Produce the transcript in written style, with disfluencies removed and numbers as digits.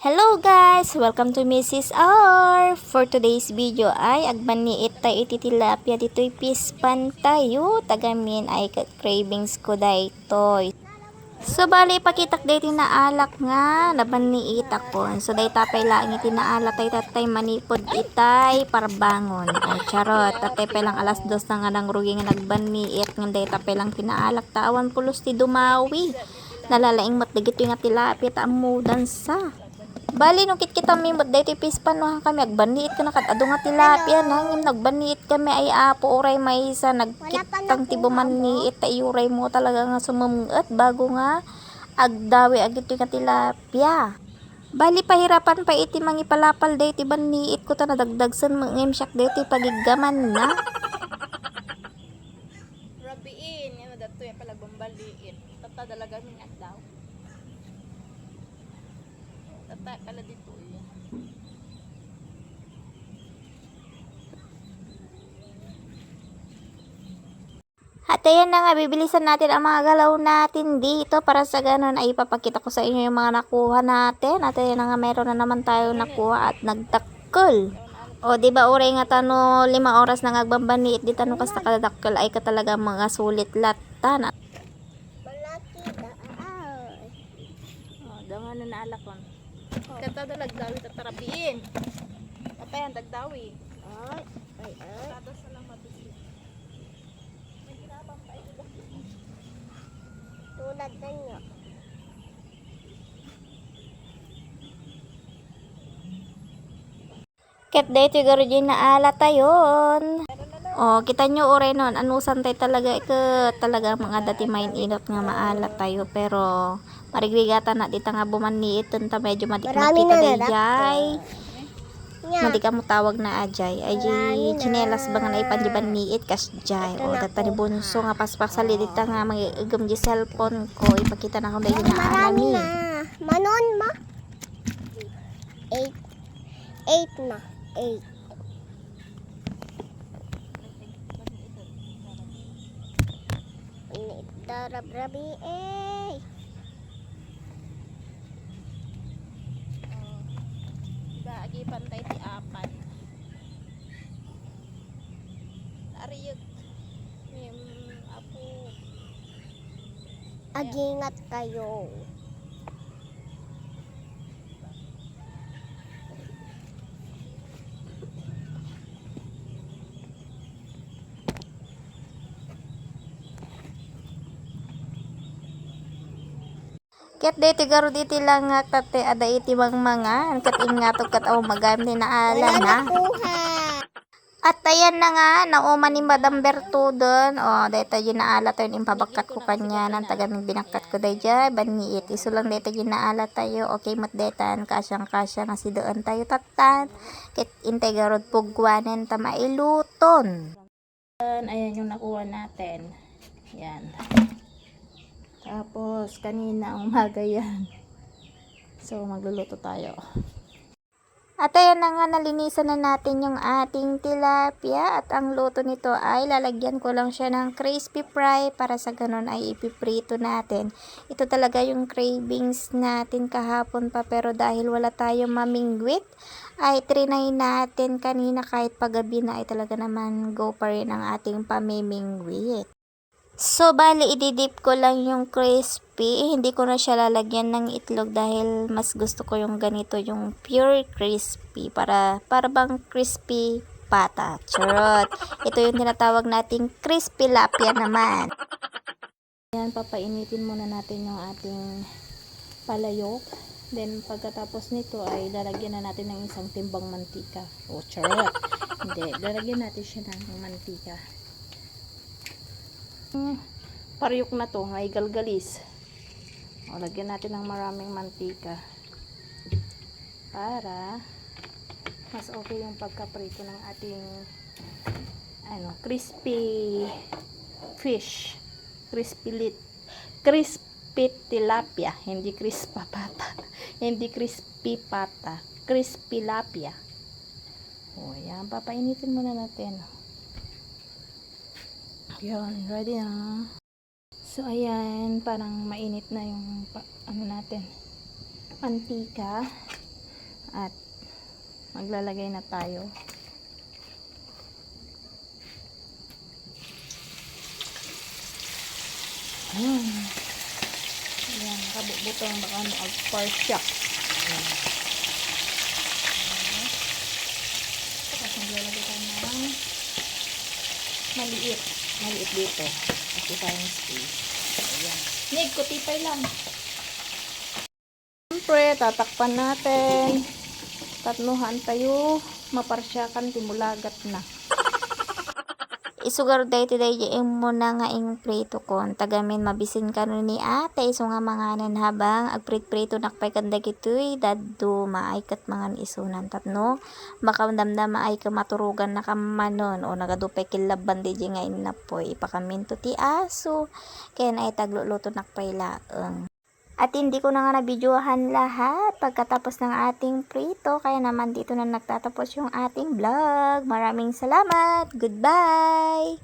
Hello guys! Welcome to Mrs. R! For today's video ay agbaniit tayo iti tilapia dito'y pispan tayo. Tagamin ay cravings ko daytoy. So bali pakitak day tinaalak nga nabaniit ako. So day tapay lang iti naalak tay tatay manipod itay parbangon. O charot, tatay pa lang alas 2 na nga nang rugi nga nagbaniit. Nga day tapay lang tinaalak tawan pulos ti dumawi. Nalalaing matdigit yung nga tilapia ta amudan sa. Bali nung kita mimot dayto pispan no kami agbaniit ka na kat adu nga tilapia nangim nagbaniit kami ay apo oray may isa nagkitang tibuman ni itayuray mo talaga nga sumumuot bago nga agdawi agito nga tilapia. Bali pahirapan pa iti mangipalapal dayto baniit ko ta nadagdagsan mangim syak dayto pagiggaman na. Rabiin, yan dato yung palagbambaliit. Tata dalaga min daw. Tata kala dito eh. At ayan na nga, bibilisan natin ang mga galaw natin dito para sa ganun ay ipapakita ko sa inyo yung mga nakuha natin. At ayan na nga, meron na naman tayo nakuha at nagtakkel. O, di ba oray nga tano 5 oras na ngagbambaniit di tano kasta kadakkel ay ka talaga mga sulit latan. Balaki daaw. Oh, daw na naalakon. Kata dalagdawi tatarabiin. Tapayan dagdawi. Ay. Kada sa lang mabisi. Nagirapang pa ito. Tulad ninyo. Ket day tigaro dyan na ala tayon. O, kita nyo oray nun, anusan tayo talaga talaga mga dati main inot nga maalat tayo pero marigligatan na dita nga bumaniit ta medyo madikmat kita dayjay. Madi ka mo tawag na ajay. Ajay chinelas ba nga na ipanjiban niit kas jay. O data ni bunso nga paspasali dita nga magigam di cellphone ko ipakita na kung dayjay na alami. Manon ma. 8 na. 8. Darab-rabi eh. Agi pantay ti apat. Ariyot. Apo. Agingat kayo. Ket day tigaro diti lang nga tate ada iti mga ket ingato ket aw magamit na ala na. At ayan na nga nauman ni Madam Bertudon. O dayta yun naala tayo impabagkat ko kanya nang tagaming binakkat ko dayjay baniit iso lang dayta yun naala tayo. Okay mat daytan kasyang nga si doon tayo tatan ket intay garod pugwanen ta mailuton. Ayan yung nakuha natin. Yan. Tapos, kanina umaga yan. So, magluluto tayo. At ayan na nga, nalinisan na natin yung ating tilapia. At ang luto nito ay lalagyan ko lang siya ng crispy fry para sa ganun ay ipiprito natin. Ito talaga yung cravings natin kahapon pa pero dahil wala tayong mamingwit ay trinay natin kanina kahit paggabi na ay talaga naman go pa rin ang ating pamimingwit. So, bali, ididip ko lang yung crispy. Hindi ko na siya lalagyan ng itlog dahil mas gusto ko yung ganito, yung pure crispy. Para bang crispy pata. Charot. Ito yung tinatawag nating crispy lapia naman. Ayan, papainitin muna natin yung ating palayok. Then, pagkatapos nito ay lalagyan na natin ng isang timbang mantika. O, charot. Hindi, lalagyan natin siya ng mantika. Paryok na to, ay galgalis. O, lagyan natin ng maraming mantika para mas okay yung pagkaprito ng ating crispy fish, crispy tilapia, hindi crispa pata, hindi crispy pata, crispy lapia. O, yan, papainitin muna natin. Yan, ready na. So, ayan, parang mainit na yung natin. Mantika. At maglalagay na tayo. Ayan, kabubuto ang baka ano, agparsya. Tapos maglalagay tayo ng maliit. Maliit dito. Kasi tayong space. Ayan. Nig, kutipay lang. Siyempre, tatakpan natin. Tatnuhan tayo. Maparsyakan, timulagat na. Isugar day today yung muna nga ing prito kon tagamin mabisin ka ni ate iso nga manganan habang agprit-prito nakpay kanda gitoy daddo maaykat mangan isunan tatno baka damdam maay ka maturugan na kamanon o nagadupay kilaban di nga inapoy ipakaminto ti aso kaya na itagluluto nakpay laeng. At hindi ko na nga nabidyohan lahat pagkatapos ng ating prito. Kaya naman dito na nagtatapos yung ating vlog. Maraming salamat. Goodbye!